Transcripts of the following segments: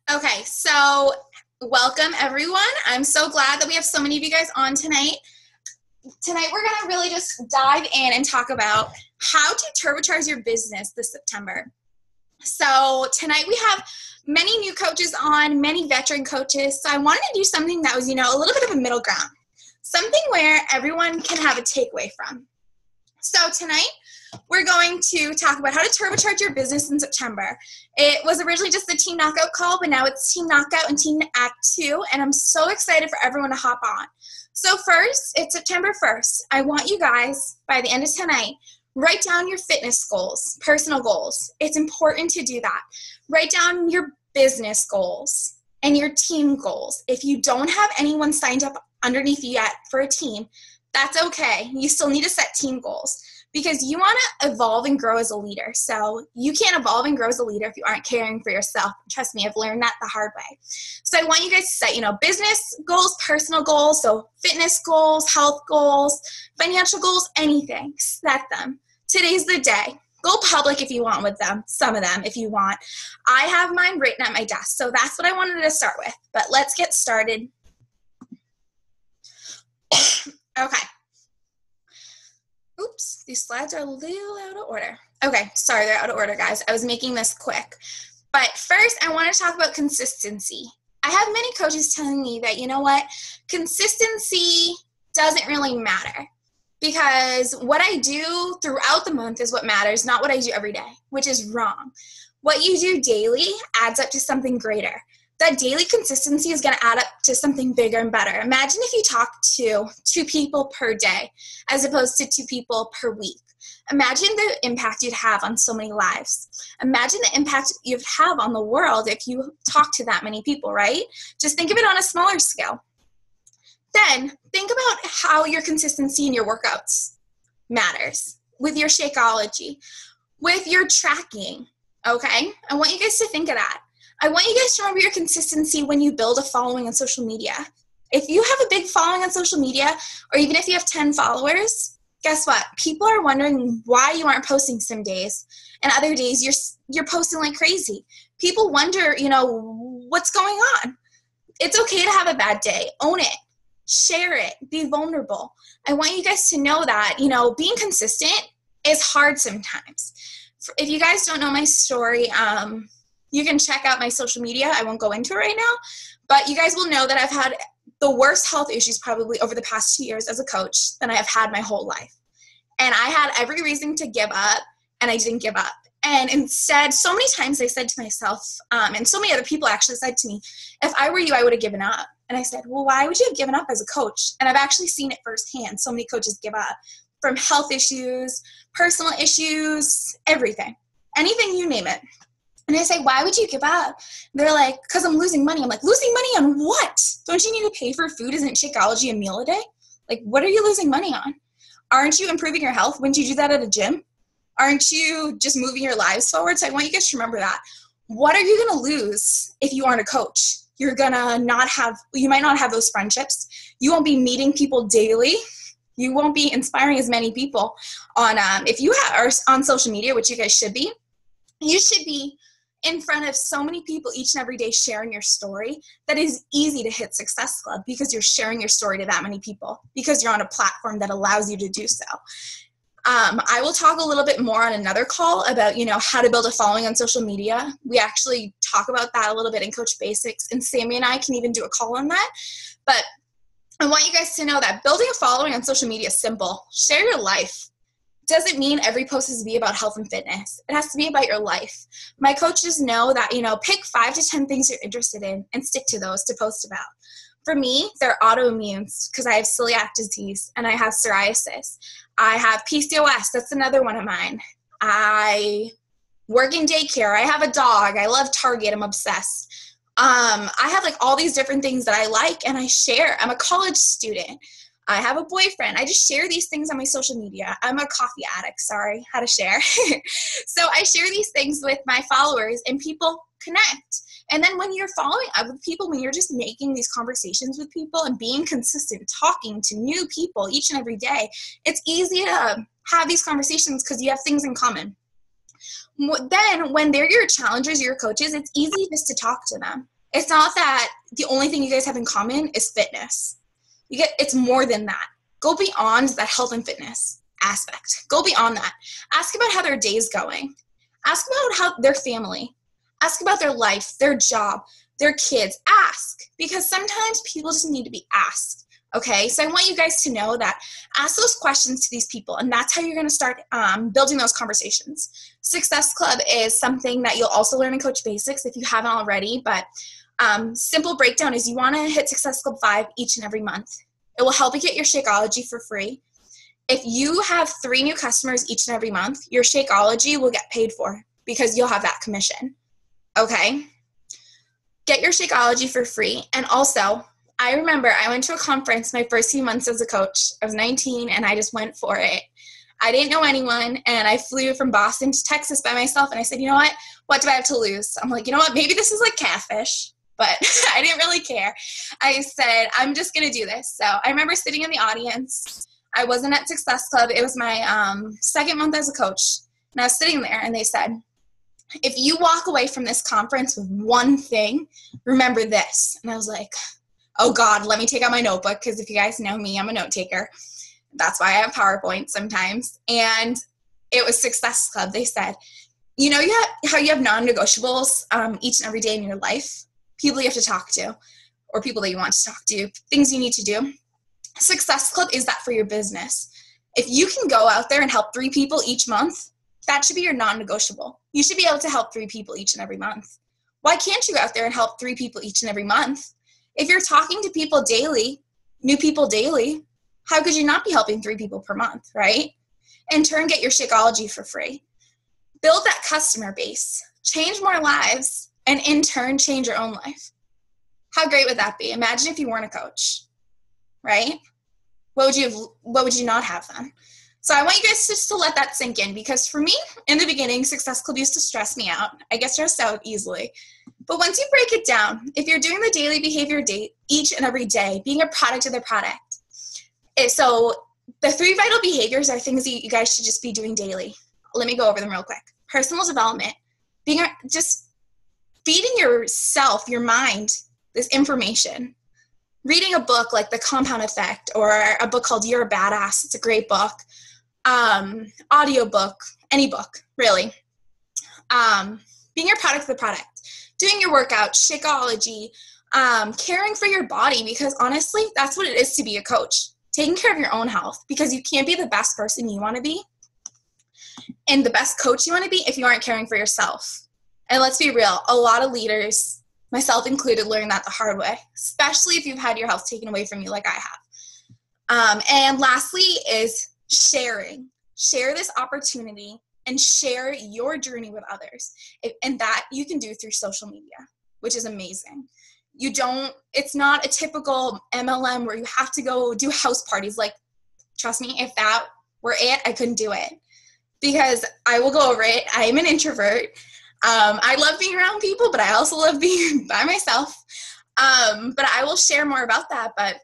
Okay, so welcome everyone. I'm so glad that we have so many of you guys on tonight. Tonight we're going to really just dive in and talk about how to turbocharge your business this September. So tonight we have many new coaches on, many veteran coaches. So I wanted to do something that was, a little bit of a middle ground, something where everyone can have a takeaway from. So tonight we're going to talk about how to turbocharge your business in September. It was originally just the Team Knockout call, but now it's Team Knockout and Team Act 2, and I'm so excited for everyone to hop on. So first, it's September 1st. I want you guys, by the end of tonight, write down your fitness goals, personal goals. It's important to do that. Write down your business goals and your team goals. If you don't have anyone signed up underneath you yet for a team, that's okay. You still need to set team goals, because you want to evolve and grow as a leader. So you can't evolve and grow as a leader if you aren't caring for yourself. Trust me, I've learned that the hard way. So I want you guys to set, business goals, personal goals, so fitness goals, health goals, financial goals, anything. Set them. Today's the day. Go public if you want with them, some of them if you want. I have mine written at my desk, so that's what I wanted to start with. But let's get started. Okay. Oops, these slides are a little out of order. Okay, sorry, they're out of order, guys. I was making this quick. But first, I want to talk about consistency. I have many coaches telling me that, consistency doesn't really matter, because what I do throughout the month is what matters, not what I do every day, which is wrong. What you do daily adds up to something greater. That daily consistency is going to add up to something bigger and better. Imagine if you talk to 2 people per day as opposed to 2 people per week. Imagine the impact you'd have on so many lives. Imagine the impact you'd have on the world if you talk to that many people, right? Just think of it on a smaller scale. Then think about how your consistency in your workouts matters, with your Shakeology, with your tracking, okay? I want you guys to think of that. I want you guys to remember your consistency when you build a following on social media. If you have a big following on social media, or even if you have 10 followers, guess what? People are wondering why you aren't posting some days, and other days you're posting like crazy. People wonder, what's going on? It's okay to have a bad day. Own it. Share it. Be vulnerable. I want you guys to know that, being consistent is hard sometimes. If you guys don't know my story, you can check out my social media. I won't go into it right now, but you guys will know that I've had the worst health issues probably over the past 2 years as a coach than I have had my whole life. And I had every reason to give up, and I didn't give up. And instead, so many times I said to myself, and so many other people actually said to me, if I were you, I would have given up. And I said, well, why would you have given up as a coach? And I've actually seen it firsthand. So many coaches give up from health issues, personal issues, everything, anything, you name it. And I say, why would you give up? They're like, because I'm losing money. I'm like, losing money on what? Don't you need to pay for food? Isn't Shakeology a meal a day? Like, what are you losing money on? Aren't you improving your health? Wouldn't you do that at a gym? Aren't you just moving your lives forward? So I want you guys to remember that. What are you going to lose if you aren't a coach? You might not have those friendships. You won't be meeting people daily. You won't be inspiring as many people on, if you are on social media, which you guys should be, you should be in front of so many people each and every day sharing your story that is easy to hit Success Club, because you're sharing your story to that many people, because you're on a platform that allows you to do so. I will talk a little bit more on another call about, how to build a following on social media. We actually talk about that a little bit in Coach Basics, and Sammy and I can even do a call on that. But I want you guys to know that building a following on social media is simple. Share your life. Doesn't mean every post has to be about health and fitness. It has to be about your life. My coaches know that, pick 5 to 10 things you're interested in and stick to those to post about. For me, they're autoimmunes, because I have celiac disease and I have psoriasis. I have PCOS. That's another one of mine. I work in daycare. I have a dog. I love Target. I'm obsessed. I have all these different things that I like, and I share. I'm a college student. I have a boyfriend. I just share these things on my social media. I'm a coffee addict. Sorry, how to share. So I share these things with my followers, and people connect. And then when you're following up with people, when you're just making these conversations with people and being consistent, talking to new people each and every day, it's easy to have these conversations because you have things in common. Then when they're your challengers, your coaches, it's easy just to talk to them. It's not that the only thing you guys have in common is fitness. It's more than that. Go beyond that health and fitness aspect. Go beyond that. Ask about how their day's going. Ask about how their family. Ask about their life, their job, their kids. Ask, because sometimes people just need to be asked. Okay, so I want you guys to know that ask those questions to these people, and that's how you're going to start building those conversations. Success Club is something that you'll also learn in Coach Basics if you haven't already, but simple breakdown is you want to hit Success Club 5 each and every month. It will help you get your Shakeology for free. If you have 3 new customers each and every month, your Shakeology will get paid for because you'll have that commission. Okay? Get your Shakeology for free. And also, I remember I went to a conference my first few months as a coach. I was 19 and I just went for it. I didn't know anyone, and I flew from Boston to Texas by myself, and I said, you know what do I have to lose? I'm like, you know what, maybe this is like catfish, but I didn't really care. I said, I'm just going to do this. So I remember sitting in the audience. I wasn't at Success Club. It was my second month as a coach, and I was sitting there, and they said, if you walk away from this conference with one thing, remember this. And I was like, oh God, let me take out my notebook, because if you guys know me, I'm a note taker. That's why I have PowerPoint sometimes. And it was Success Club. They said, you know how you have non-negotiables each and every day in your life? People you have to talk to, or people that you want to talk to, things you need to do. Success Club is that for your business. If you can go out there and help 3 people each month, that should be your non-negotiable. You should be able to help 3 people each and every month. Why can't you go out there and help 3 people each and every month? If you're talking to people daily, new people daily, how could you not be helping 3 people per month, right? In turn, get your Shakeology for free. Build that customer base. Change more lives, and in turn, change your own life. How great would that be? Imagine if you weren't a coach, right? What would you not have then? So I want you guys just to let that sink in, because for me, in the beginning, Success Club used to stress me out. I get stressed out easily. But once you break it down, if you're doing the daily behavior each and every day, being a product of their product. So the 3 vital behaviors are things that you guys should just be doing daily. Let me go over them real quick. Personal development, just feeding yourself, your mind, this information. Reading a book like The Compound Effect, or a book called You're a Badass. It's a great book. Audio book, any book, really. Being your product of the product. Doing your workout, Shakeology, caring for your body, because honestly, that's what it is to be a coach. Taking care of your own health, because you can't be the best person you want to be and the best coach you want to be if you aren't caring for yourself. And let's be real, a lot of leaders, myself included, learn that the hard way, especially if you've had your health taken away from you like I have. And lastly is sharing. Share this opportunity and share your journey with others. And that you can do through social media, which is amazing. It's not a typical MLM where you have to go do house parties. Like, trust me, if that were it, I couldn't do it, because I will go over it. I am an introvert. I love being around people, but I also love being by myself. But I will share more about that. But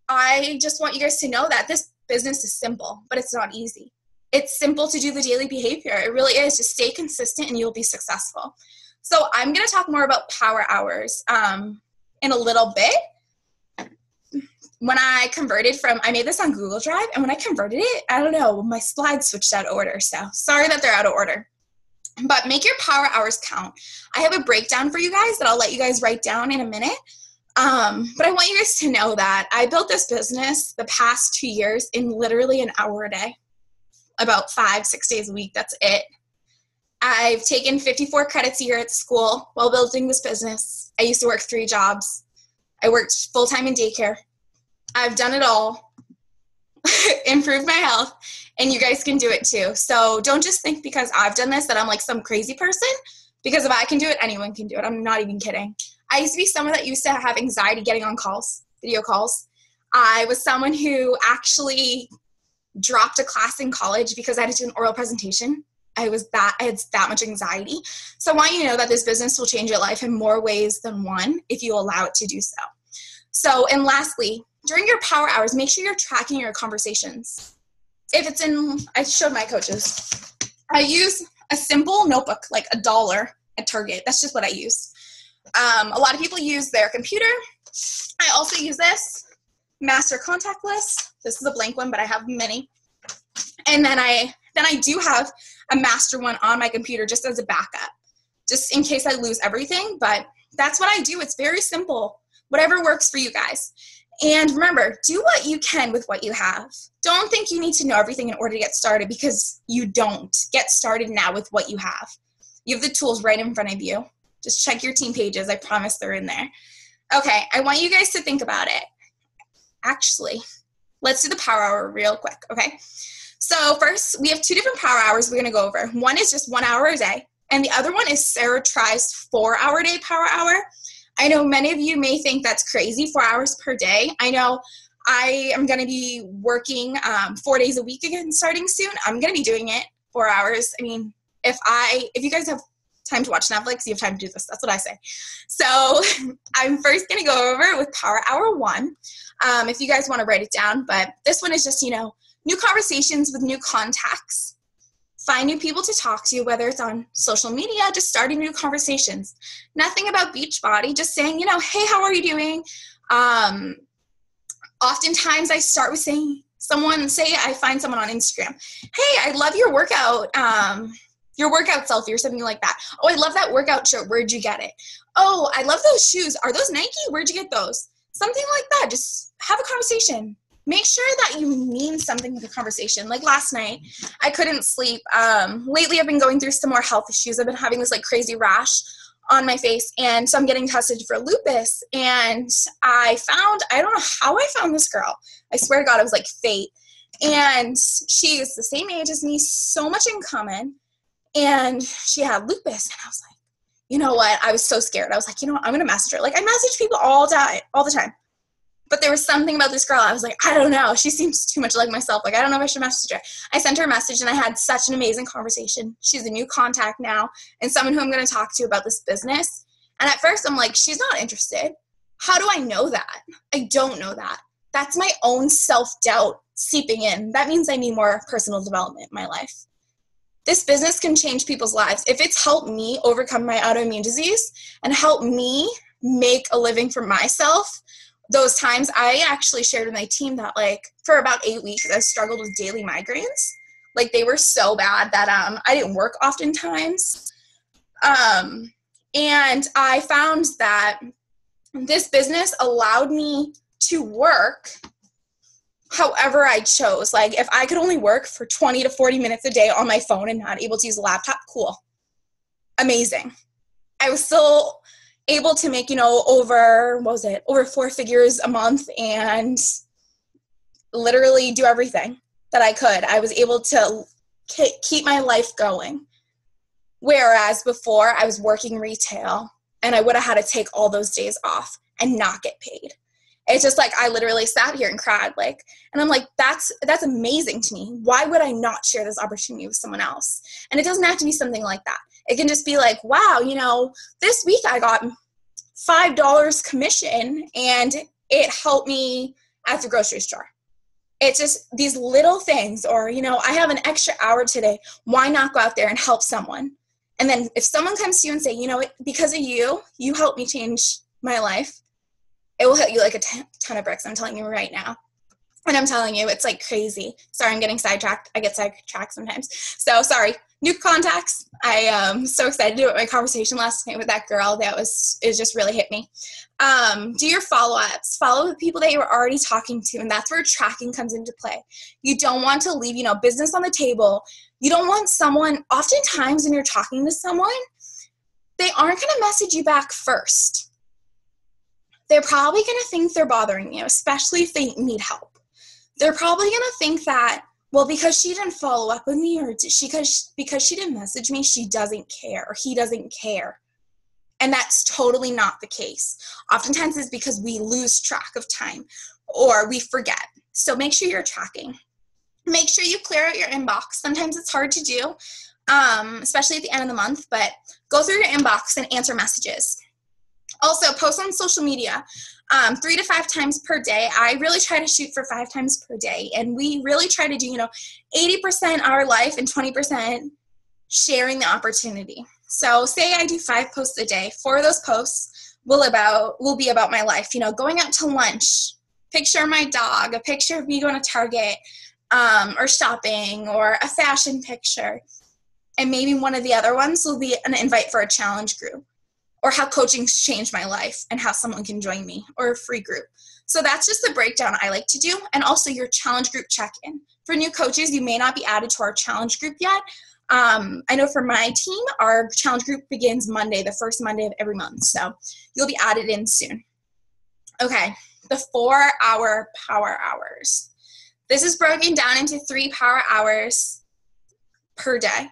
I just want you guys to know that this business is simple, but it's not easy. It's simple to do the daily behavior. It really is. Just stay consistent and you'll be successful. So I'm going to talk more about power hours in a little bit. When I made this on Google Drive, and when I converted it, I don't know, my slides switched out of order. So sorry that they're out of order. But make your power hours count. I have a breakdown for you guys that I'll let you guys write down in a minute. But I want you guys to know that I built this business the past 2 years in literally an hour a day, about 5-6 days a week. That's it. I've taken 54 credits a year at school while building this business. I used to work 3 jobs. I worked full-time in daycare. I've done it all, improved my health, and you guys can do it too. So don't just think because I've done this that I'm like some crazy person, because if I can do it, anyone can do it. I'm not even kidding. I used to be someone that used to have anxiety getting on calls, video calls. I was someone who actually dropped a class in college because I had to do an oral presentation. I had that much anxiety. So I want you to know that this business will change your life in more ways than one if you allow it to do so. So, and lastly, during your power hours, make sure you're tracking your conversations. I showed my coaches, I use a simple notebook, like $1 at Target. That's just what I use. A lot of people use their computer. I also use this master contact list. This is a blank one, but I have many. And then I do have a master one on my computer just as a backup, just in case I lose everything. But that's what I do. It's very simple. Whatever works for you guys. And remember, do what you can with what you have. Don't think you need to know everything in order to get started, because you don't. Get started now with what you have. You have the tools right in front of you. Just check your team pages. I promise they're in there. Okay, I want you guys to think about it. Actually, let's do the power hour real quick, okay? So first, we have 2 different power hours we're going to go over. One is just 1 hour a day, and the other one is Sarah Tri's 4-hour day power hour. I know many of you may think that's crazy, 4 hours per day. I know I am going to be working 4 days a week again starting soon. I'm going to be doing it 4 hours. I mean, if you guys have time to watch Netflix, you have time to do this. That's what I say. So I'm first going to go over with power hour 1. If you guys want to write it down, but this one is just, new conversations with new contacts. Find new people to talk to, whether it's on social media, just starting new conversations. Nothing about Beachbody, just saying, hey, how are you doing? Oftentimes I start with saying, I find someone on Instagram. Hey, I love your workout selfie or something like that. Oh, I love that workout shirt. Where'd you get it? Oh, I love those shoes. Are those Nike? Where'd you get those? Something like that. Just have a conversation. Make sure that you mean something with the conversation. Like last night, I couldn't sleep. Lately, I've been going through some more health issues. I've been having this crazy rash on my face, and so I'm getting tested for lupus. And I don't know how I found this girl. I swear to God, it was fate. And she is the same age as me, so much in common. And she had lupus, and I was like, you know what? I was so scared. I was like, you know what? I'm going to message her. I message people all the time. But there was something about this girl. I was like, I don't know. She seems too much like myself. I don't know if I should message her. I sent her a message, and I had such an amazing conversation. She's a new contact now, and someone who I'm going to talk to about this business. And at first, I'm like, she's not interested. How do I know that? I don't know that. That's my own self-doubt seeping in. That means I need more personal development in my life. This business can change people's lives. If it's helped me overcome my autoimmune disease and help me make a living for myself, those times I actually shared with my team that for about 8 weeks, I struggled with daily migraines. They were so bad that I didn't work oftentimes. And I found that this business allowed me to work however I chose. If I could only work for 20 to 40 minutes a day on my phone and not able to use a laptop, cool. Amazing. I was still able to make, over 4 figures a month and literally do everything that I could. I was able to keep my life going. Whereas before I was working retail and I would have had to take all those days off and not get paid. It's just I literally sat here and cried and I'm like, that's amazing to me. Why would I not share this opportunity with someone else? And it doesn't have to be something like that. It can just be wow, this week I got $5 commission and it helped me at the grocery store. It's just these little things, or, I have an extra hour today. Why not go out there and help someone? And then if someone comes to you and say, because of you helped me change my life, it will hit you like a ton of bricks. I'm telling you right now. And I'm telling you, it's crazy. Sorry, I'm getting sidetracked. I get sidetracked sometimes. So sorry. New contacts. I am so excited to do it. My conversation last night with that girl, it just really hit me. Do your follow-ups. Follow the people that you were already talking to, and that's where tracking comes into play. You don't want to leave, business on the table. You don't want someone, oftentimes when you're talking to someone, they aren't going to message you back first. They're probably going to think they're bothering you, especially if they need help. They're probably going to think that, well, because she didn't follow up with me, or because she didn't message me, she doesn't care, or he doesn't care. And that's totally not the case. Oftentimes it's because we lose track of time or we forget. So make sure you're tracking. Make sure you clear out your inbox. Sometimes it's hard to do, especially at the end of the month, but go through your inbox and answer messages. Also, post on social media 3 to 5 times per day. I really try to shoot for 5 times per day. And we really try to do, 80% our life and 20% sharing the opportunity. So say I do 5 posts a day. 4 of those posts will be about my life. You know, going out to lunch, picture my dog, a picture of me going to Target, or shopping, or a fashion picture. And maybe one of the other ones will be an invite for a challenge group, or how coaching's changed my life and how someone can join me, or a free group. So that's just the breakdown I like to do. And also your challenge group check-in. For new coaches, you may not be added to our challenge group yet. I know for my team, our challenge group begins Monday, the first Monday of every month. So you'll be added in soon. Okay, the 4-hour power hours. This is broken down into 3 power hours per day.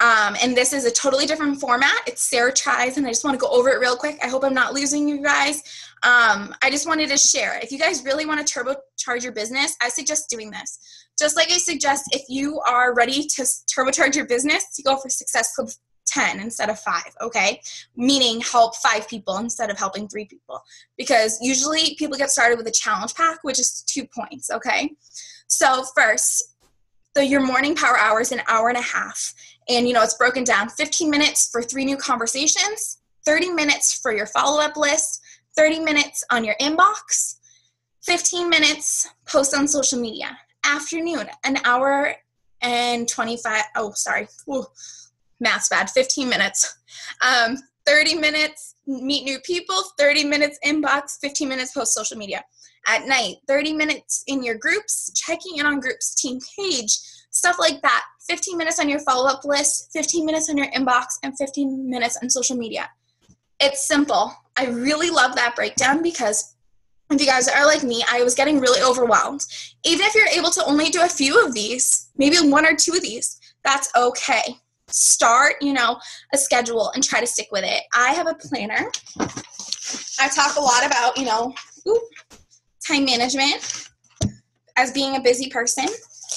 And this is a totally different format. It's Sarah Tries, and I just want to go over it real quick. I hope I'm not losing you guys. I just wanted to share. If you guys really want to turbocharge your business, I suggest doing this. Just like I suggest if you are ready to turbocharge your business, you go for Success Club 10 instead of 5, okay? Meaning help 5 people instead of helping 3 people. Because usually people get started with a challenge pack, which is 2 points, okay? So first, your morning power hour is an hour and a half. And, you know, it's broken down 15 minutes for 3 new conversations, 30 minutes for your follow-up list, 30 minutes on your inbox, 15 minutes post on social media. Afternoon, an hour and 25, math's bad, 15 minutes. 30 minutes, meet new people, 30 minutes inbox, 15 minutes post social media. At night, 30 minutes in your groups, checking in on groups, team page, stuff like that. 15 minutes on your follow-up list, 15 minutes on your inbox, and 15 minutes on social media. It's simple. I really love that breakdown because if you guys are like me, I was getting really overwhelmed. Even if you're able to only do a few of these, maybe 1 or 2 of these, that's okay. Start, you know, a schedule and try to stick with it. I have a planner. I talk a lot about, you know, time management as being a busy person.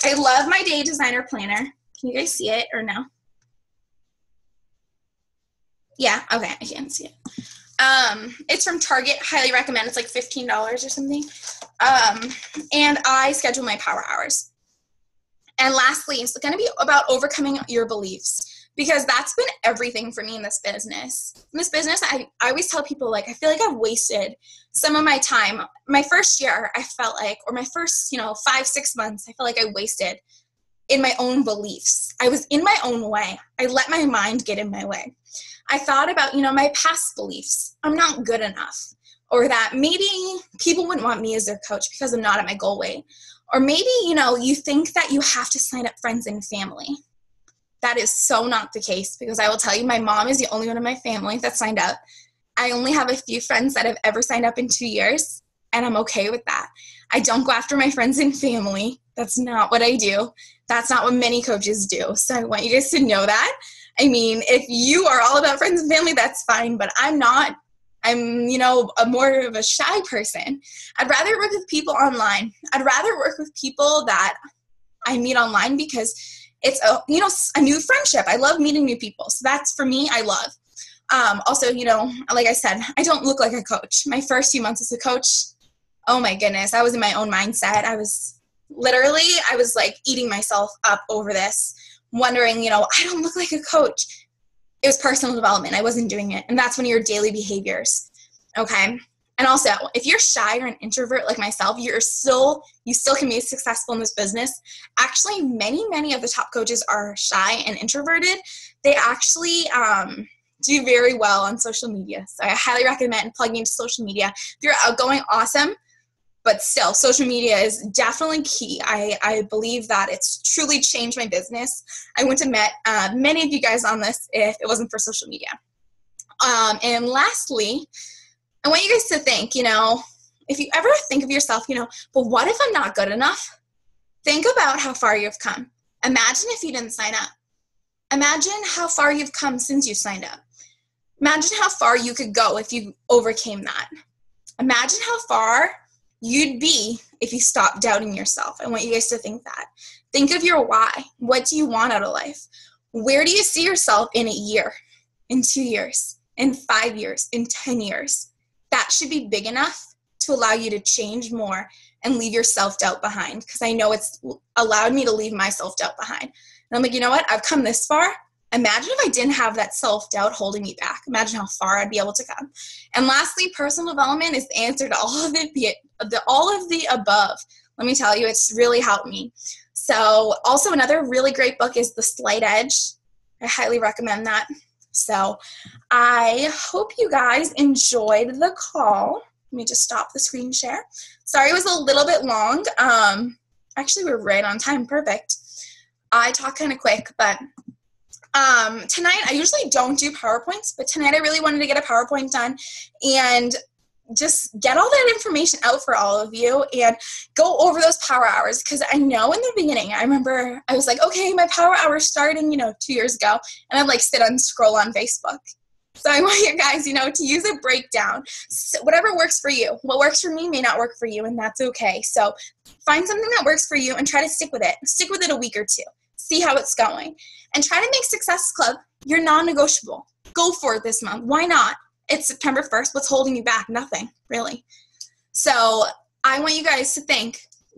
I love my Day Designer planner. Can you guys see it or no? Yeah, okay, I can see it. It's from Target, highly recommend. It's like $15 or something. And I schedule my power hours. And lastly, it's going to be about overcoming your beliefs, because that's been everything for me in this business. In this business, I always tell people, like, I feel like I've wasted some of my time. My first year, I felt like, or my first, 5-6 months, I felt like I wasted in my own beliefs. I was in my own way. I let my mind get in my way. I thought about, my past beliefs. I'm not good enough. Or that maybe people wouldn't want me as their coach because I'm not at my goal weight. Or maybe, you think that you have to sign up friends and family. That is so not the case, because I will tell you, my mom is the only one in my family that signed up. I only have a few friends that have ever signed up in 2 years, and I'm okay with that. I don't go after my friends and family. That's not what I do. That's not what many coaches do. So I want you guys to know that. I mean, if you are all about friends and family, that's fine, but I'm not. I'm, a more of a shy person. I'd rather work with people online. I'd rather work with people that I meet online, because it's a new friendship. I love meeting new people. So that's, for me, I love. Also, like I said, I don't look like a coach. My first few months as a coach, oh my goodness, I was in my own mindset. I was like eating myself up over this, wondering, I don't look like a coach. It was personal development. I wasn't doing it. And that's one of your daily behaviors. Okay. And also, if you're shy or an introvert like myself, you still can be successful in this business. Actually, many of the top coaches are shy and introverted. They actually do very well on social media. So I highly recommend plugging into social media. If you're outgoing, awesome. But still, social media is definitely key. I believe that it's truly changed my business. I wouldn't have met many of you guys on this if it wasn't for social media. And lastly, I want you guys to think, if you ever think of yourself, but what if I'm not good enough? Think about how far you've come. Imagine if you didn't sign up. Imagine how far you've come since you signed up. Imagine how far you could go if you overcame that. Imagine how far you'd be if you stopped doubting yourself. I want you guys to think that. Think of your why. What do you want out of life? Where do you see yourself in a year, in 2 years, in 5 years, in 10 years? That should be big enough to allow you to change more and leave your self-doubt behind, because I know it's allowed me to leave my self-doubt behind. And I'm like, you know what? I've come this far. Imagine if I didn't have that self-doubt holding me back. Imagine how far I'd be able to come. And lastly, personal development is the answer to all of the above. Let me tell you, it's really helped me. So also another really great book is The Slight Edge. I highly recommend that. So I hope you guys enjoyed the call. Let me just stop the screen share. Sorry it was a little bit long. Actually, we're right on time. Perfect. I talk kind of quick, but tonight I usually don't do PowerPoints, but tonight I really wanted to get a PowerPoint done and just get all that information out for all of you and go over those power hours, because I know in the beginning, I remember I was like, okay, my power hour is starting, 2 years ago, and I'd like sit and scroll on Facebook. So I want you guys, to use a breakdown. So whatever works for you. What works for me may not work for you, and that's okay. So find something that works for you and try to stick with it. Stick with it a week or two. See how it's going. And try to make Success Club your non-negotiable. Go for it this month. Why not? It's September 1st. What's holding you back? Nothing, really. So I want you guys to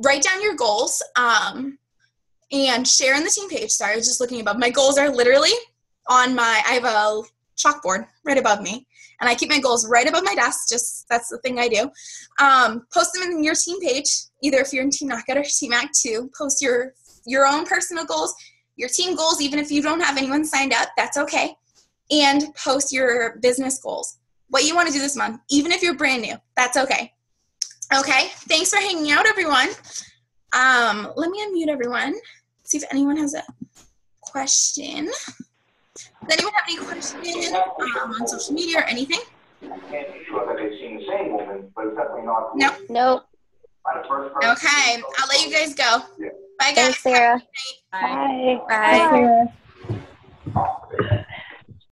write down your goals, and share in the team page. Sorry, I was just looking above. My goals are literally on I have a chalkboard right above me, and I keep my goals right above my desk. That's the thing I do. Post them in your team page, either if you're in Team Knockout or Team Act 2. Post your own personal goals, your team goals, even if you don't have anyone signed up, that's okay. And post your business goals. What you want to do this month, even if you're brand new, that's okay. Okay, thanks for hanging out, everyone. Let me unmute everyone, see if anyone has a question. Does anyone have any questions on social media or anything? No? Nope. Okay, I'll let you guys go. Bye, guys. Thanks, Sarah. Bye. Bye. Bye.